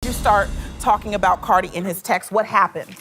you start talking about Cardi in his text, what happened?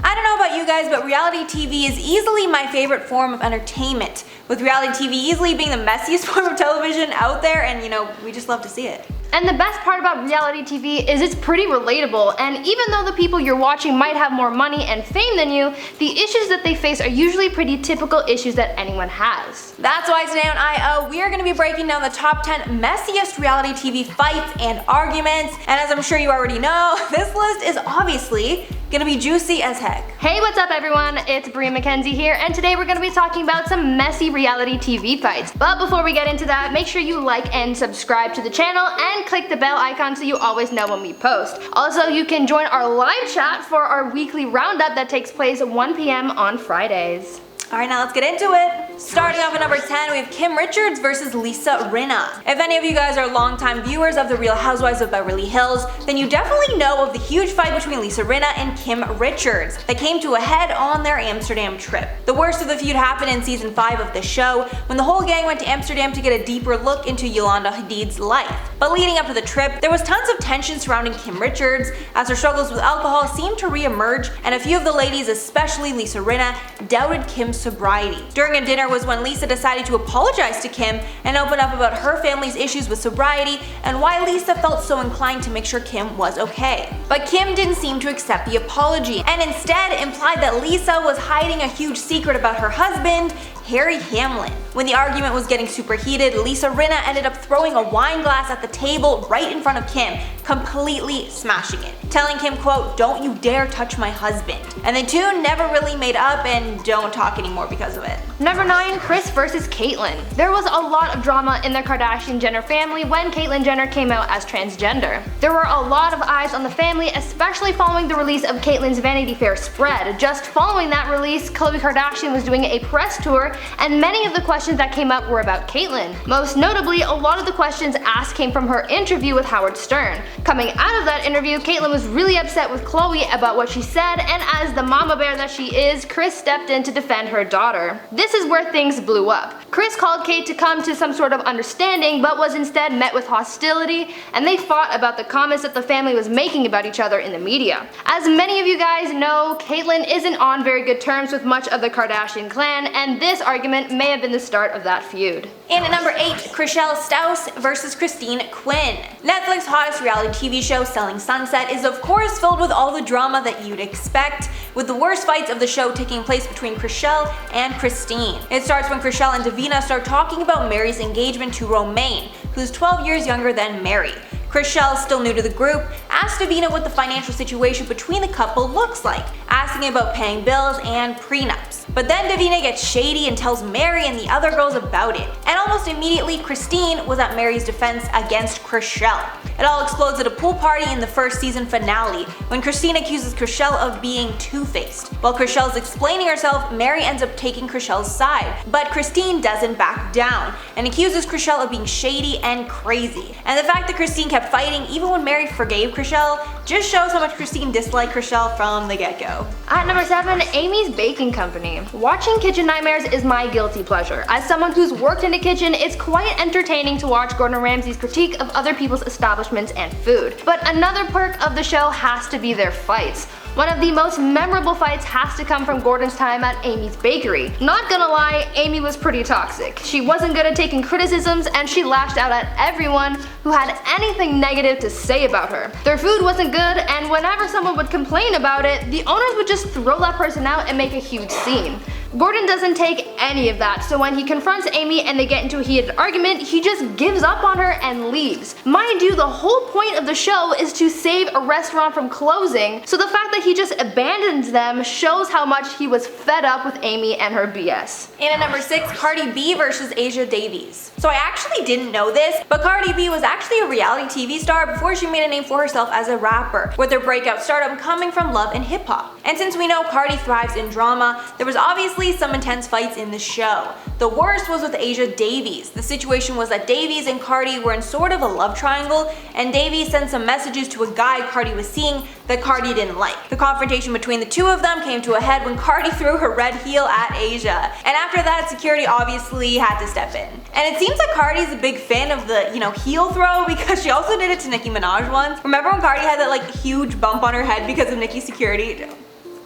I don't know about you guys, but reality TV is easily my favorite form of entertainment, with reality TV easily being the messiest form of television out there, and you know, we just love to see it. And the best part about reality TV is it's pretty relatable, and even though the people you're watching might have more money and fame than you, the issues that they face are usually pretty typical issues that anyone has. That's why today on IO, we are going to be breaking down the top 10 messiest reality TV fights and arguments, and as I'm sure you already know, this list is obviously gonna be juicy as heck. Hey, what's up everyone? It's Bria McKenzie here, and today we're gonna be talking about some messy reality TV fights. But before we get into that, make sure you like and subscribe to the channel and click the bell icon so you always know when we post. Also, you can join our live chat for our weekly roundup that takes place at 1 p.m. on Fridays. Alright, now let's get into it. Starting off at number 10, we have Kim Richards versus Lisa Rinna. If any of you guys are longtime viewers of The Real Housewives of Beverly Hills, then you definitely know of the huge fight between Lisa Rinna and Kim Richards that came to a head on their Amsterdam trip. The worst of the feud happened in season 5 of the show, when the whole gang went to Amsterdam to get a deeper look into Yolanda Hadid's life. But leading up to the trip, there was tons of tension surrounding Kim Richards, as her struggles with alcohol seemed to re-emerge, and a few of the ladies, especially Lisa Rinna, doubted Kim's sobriety. During a dinner was when Lisa decided to apologize to Kim and open up about her family's issues with sobriety and why Lisa felt so inclined to make sure Kim was okay. But Kim didn't seem to accept the apology and instead implied that Lisa was hiding a huge secret about her husband, Harry Hamlin. When the argument was getting super heated, Lisa Rinna ended up throwing a wine glass at the table right in front of Kim, completely smashing it, telling Kim, quote, "Don't you dare touch my husband." And the two never really made up and don't talk anymore because of it. Number 9, Kris versus Caitlyn. There was a lot of drama in the Kardashian-Jenner family when Caitlyn Jenner came out as transgender. There were a lot of eyes on the family, especially following the release of Caitlyn's Vanity Fair spread. Just following that release, Khloe Kardashian was doing a press tour, and many of the questions that came up were about Caitlyn. Most notably, a lot of the questions asked came from her interview with Howard Stern. Coming out of that interview, Caitlyn was really upset with Khloe about what she said, and as the mama bear that she is, Kris stepped in to defend her daughter. This is where things blew up. Kris called Kate to come to some sort of understanding, but was instead met with hostility, and they fought about the comments that the family was making about each other in the media. As many of you guys know, Caitlyn isn't on very good terms with much of the Kardashian clan, and this argument may have been the start of that feud. And at number 8, Chrishell Stause versus Christine Quinn. Netflix's hottest reality TV show, Selling Sunset, is of course filled with all the drama that you'd expect, with the worst fights of the show taking place between Chrishell and Christine. It starts when Chrishell and Davina start talking about Mary's engagement to Romain, who's 12 years younger than Mary. Chrishell, still new to the group, asks Davina what the financial situation between the couple looks like, asking about paying bills and prenups. But then Davina gets shady and tells Mary and the other girls about it, and almost immediately Christine was at Mary's defense against Chrishell. It all explodes at a pool party in the first season finale, when Christine accuses Chrishell of being two-faced. While Chrishell's explaining herself, Mary ends up taking Chrishell's side, but Christine doesn't back down, and accuses Chrishell of being shady and crazy. And the fact that Christine kept fighting even when Mary forgave Chrishell just shows how much Christine disliked Chrishell from the get-go. At number 7, Amy's Baking Company. Watching Kitchen Nightmares is my guilty pleasure. As someone who's worked in a kitchen, it's quite entertaining to watch Gordon Ramsay's critique of other people's establishments and food. But another perk of the show has to be their fights. One of the most memorable fights has to come from Gordon's time at Amy's Bakery. Not gonna lie, Amy was pretty toxic. She wasn't good at taking criticisms, and she lashed out at everyone who had anything negative to say about her. Their food wasn't good, and whenever someone would complain about it, the owners would just throw that person out and make a huge scene. Gordon doesn't take any of that, so when he confronts Amy and they get into a heated argument, he just gives up on her and leaves. Mind you, the whole point of the show is to save a restaurant from closing, so the fact that he just abandons them shows how much he was fed up with Amy and her BS. And at number 6, Cardi B versus Asia Davies. So I actually didn't know this, but Cardi B was actually a reality TV star before she made a name for herself as a rapper, with her breakout stardom coming from Love and Hip Hop. And since we know Cardi thrives in drama, there was obviously some intense fights in the show. The worst was with Asia Davies. The situation was that Davies and Cardi were in sort of a love triangle, and Davies sent some messages to a guy Cardi was seeing that Cardi didn't like. The confrontation between the two of them came to a head when Cardi threw her red heel at Asia. And after that, security obviously had to step in. And it seems like Cardi's a big fan of the, heel throw, because she also did it to Nicki Minaj once. Remember when Cardi had that huge bump on her head because of Nicki's security?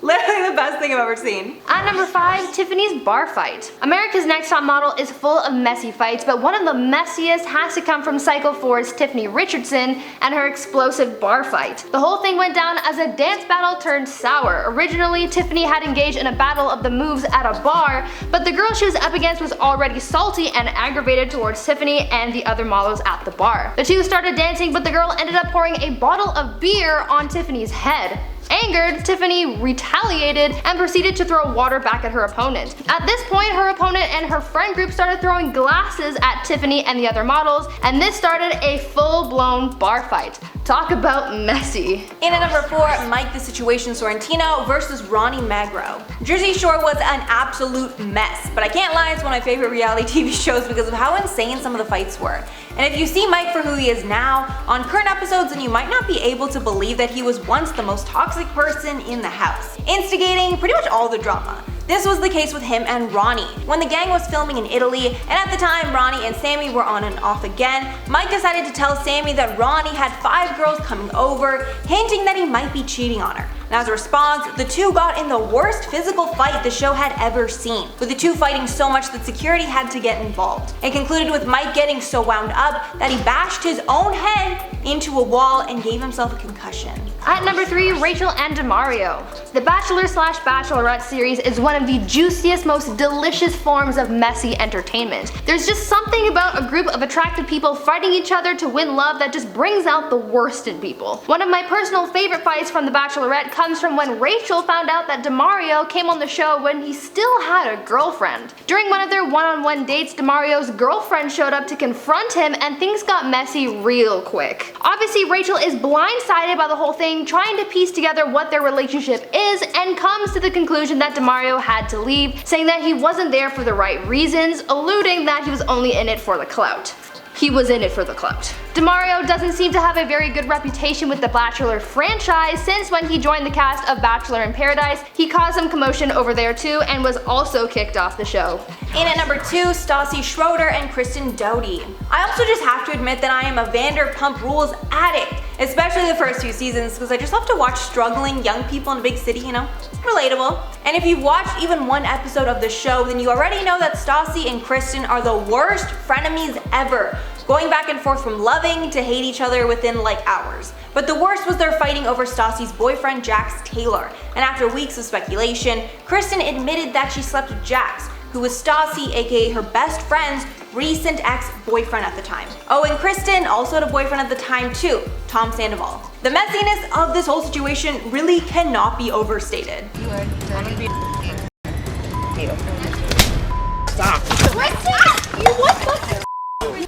Literally the best thing I've ever seen. At number 5, Tiffany's bar fight. America's Next Top Model is full of messy fights, but one of the messiest has to come from Cycle 4's Tiffany Richardson and her explosive bar fight. The whole thing went down as a dance battle turned sour. Originally, Tiffany had engaged in a battle of the moves at a bar, but the girl she was up against was already salty and aggravated towards Tiffany and the other models at the bar. The two started dancing, but the girl ended up pouring a bottle of beer on Tiffany's head. Angered, Tiffany retaliated and proceeded to throw water back at her opponent. At this point, her opponent and her friend group started throwing glasses at Tiffany and the other models, and this started a full-blown bar fight. Talk about messy. In at number 4, Mike the Situation Sorrentino versus Ronnie Magro. Jersey Shore was an absolute mess, but I can't lie, it's one of my favorite reality TV shows because of how insane some of the fights were. And if you see Mike for who he is now, on current episodes, then you might not be able to believe that he was once the most toxic person in the house, instigating pretty much all the drama. This was the case with him and Ronnie. When the gang was filming in Italy, and at the time Ronnie and Sammy were on and off again, Mike decided to tell Sammy that Ronnie had 5 girls coming over, hinting that he might be cheating on her. And as a response, the two got in the worst physical fight the show had ever seen, with the two fighting so much that security had to get involved. It concluded with Mike getting so wound up that he bashed his own head into a wall and gave himself a concussion. At number 3, Rachel and DeMario. The Bachelor/Bachelorette series is one of the juiciest, most delicious forms of messy entertainment. There's just something about a group of attractive people fighting each other to win love that just brings out the worst in people. One of my personal favorite fights from The Bachelorette comes from when Rachel found out that DeMario came on the show when he still had a girlfriend. During one of their one-on-one dates, DeMario's girlfriend showed up to confront him and things got messy real quick. Obviously, Rachel is blindsided by the whole thing, trying to piece together what their relationship is, and comes to the conclusion that DeMario had to leave, saying that he wasn't there for the right reasons, alluding that he was only in it for the clout. He was in it for the clout. DeMario doesn't seem to have a very good reputation with the Bachelor franchise, since when he joined the cast of Bachelor in Paradise, he caused some commotion over there too and was also kicked off the show. In at number 2, Stassi Schroeder and Kristen Doute. I also just have to admit that I am a Vanderpump Rules addict, especially the first 2 seasons, because I just love to watch struggling young people in a big city, relatable. And if you've watched even one episode of the show, then you already know that Stassi and Kristen are the worst frenemies ever, going back and forth from loving to hate each other within hours. But the worst was their fighting over Stassi's boyfriend Jax Taylor, and after weeks of speculation, Kristen admitted that she slept with Jax, who was Stassi, aka her best friend's recent ex-boyfriend at the time. Oh, and Kristen also had a boyfriend at the time too, Tom Sandoval. The messiness of this whole situation really cannot be overstated.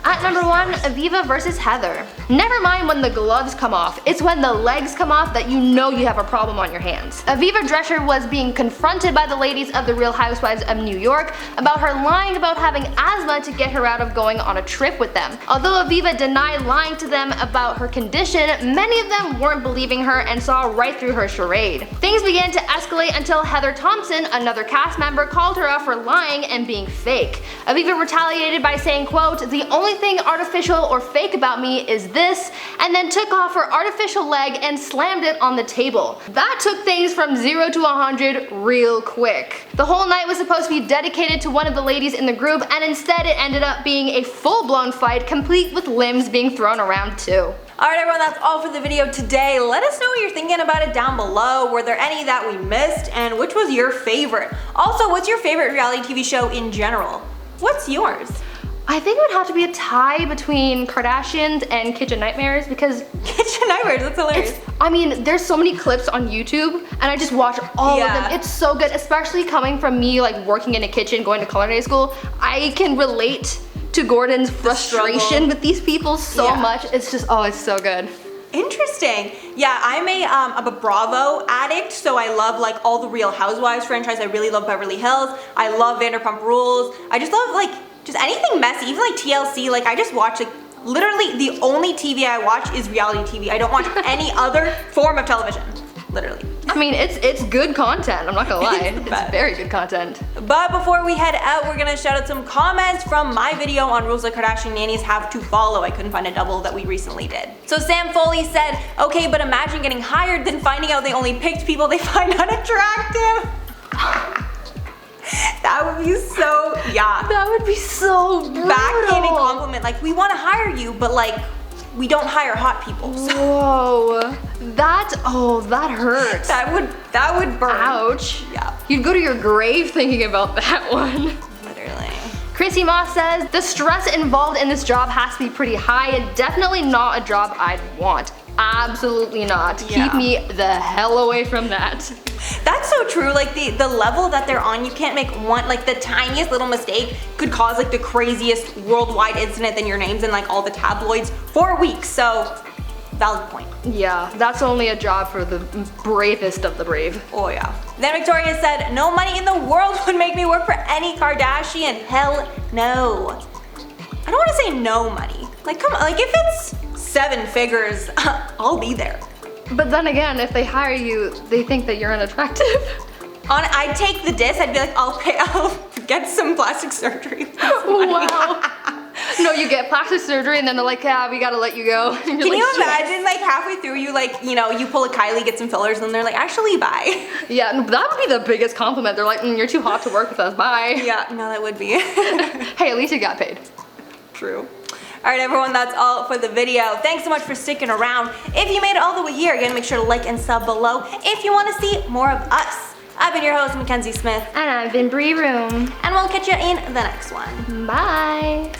At number 1, Aviva versus Heather. Never mind when the gloves come off, it's when the legs come off that you know you have a problem on your hands. Aviva Drescher was being confronted by the ladies of the Real Housewives of New York about her lying about having asthma to get her out of going on a trip with them. Although Aviva denied lying to them about her condition, many of them weren't believing her and saw right through her charade. Things began to escalate until Heather Thompson, another cast member, called her out for lying and being fake. Aviva retaliated by saying, quote, "The only thing artificial or fake about me is this," and then took off her artificial leg and slammed it on the table. That took things from 0 to 100 real quick. The whole night was supposed to be dedicated to one of the ladies in the group, and instead it ended up being a full-blown fight, complete with limbs being thrown around too. Alright everyone, that's all for the video today. Let us know what you're thinking about it down below. Were there any that we missed, and which was your favorite? Also, what's your favorite reality TV show in general? What's yours? I think it would have to be a tie between Kardashians and Kitchen Nightmares, because Kitchen Nightmares, that's hilarious. There's so many clips on YouTube and I just watch all of them. It's so good, especially coming from me working in a kitchen, going to culinary school. I can relate to Gordon's frustration with these people so much. It's just, oh, it's so good. Interesting. Yeah, I'm a Bravo addict, so I love like all the Real Housewives franchise. I really love Beverly Hills. I love Vanderpump Rules. I just love like just anything messy, even like TLC. Like I just watch like literally the only TV I watch is reality TV. I don't watch any other form of television. Literally. I mean, it's good content, I'm not gonna lie. It's very good content. But before we head out, we're gonna shout out some comments from my video on rules that Kardashian nannies have to follow. I couldn't find a double that we recently did. So Sam Foley said, okay, but imagine getting hired, then finding out they only picked people they find unattractive. That would be so, yeah. That would be so brutal. Backhanded compliment, like we wanna hire you, but like, we don't hire hot people. So. Whoa, that hurts. That would burn. Ouch. Yeah. You'd go to your grave thinking about that one. Literally. Chrissy Moss says, the stress involved in this job has to be pretty high and definitely not a job I'd want. Absolutely not. Yeah. Keep me the hell away from that. That's so true. Like the level that they're on, you can't make one, like the tiniest little mistake could cause like the craziest worldwide incident, then your name's in like all the tabloids for weeks. So, valid point. Yeah, that's only a job for the bravest of the brave. Oh yeah. Then Victoria said, no money in the world would make me work for any Kardashian. Hell no. I don't want to say no money. Like come on, like if it's 7 figures, I'll be there. But then again, if they hire you, they think that you're unattractive. I'd take the diss, I'd be like, I'll get some plastic surgery. Wow. No, you get plastic surgery and then they're like, yeah, we gotta let you go. Can you imagine like halfway through you like, you know, you pull a Kylie, get some fillers, and they're like, actually, bye. Yeah, that would be the biggest compliment. They're like, you're too hot to work with us, bye. Yeah, no, that would be. Hey, at least you got paid. True. Alright everyone, that's all for the video. Thanks so much for sticking around. If you made it all the way here, again, make sure to like and sub below if you want to see more of us. I've been your host, Mackenzie Smith. And I've been Bree Room. And we'll catch you in the next one. Bye.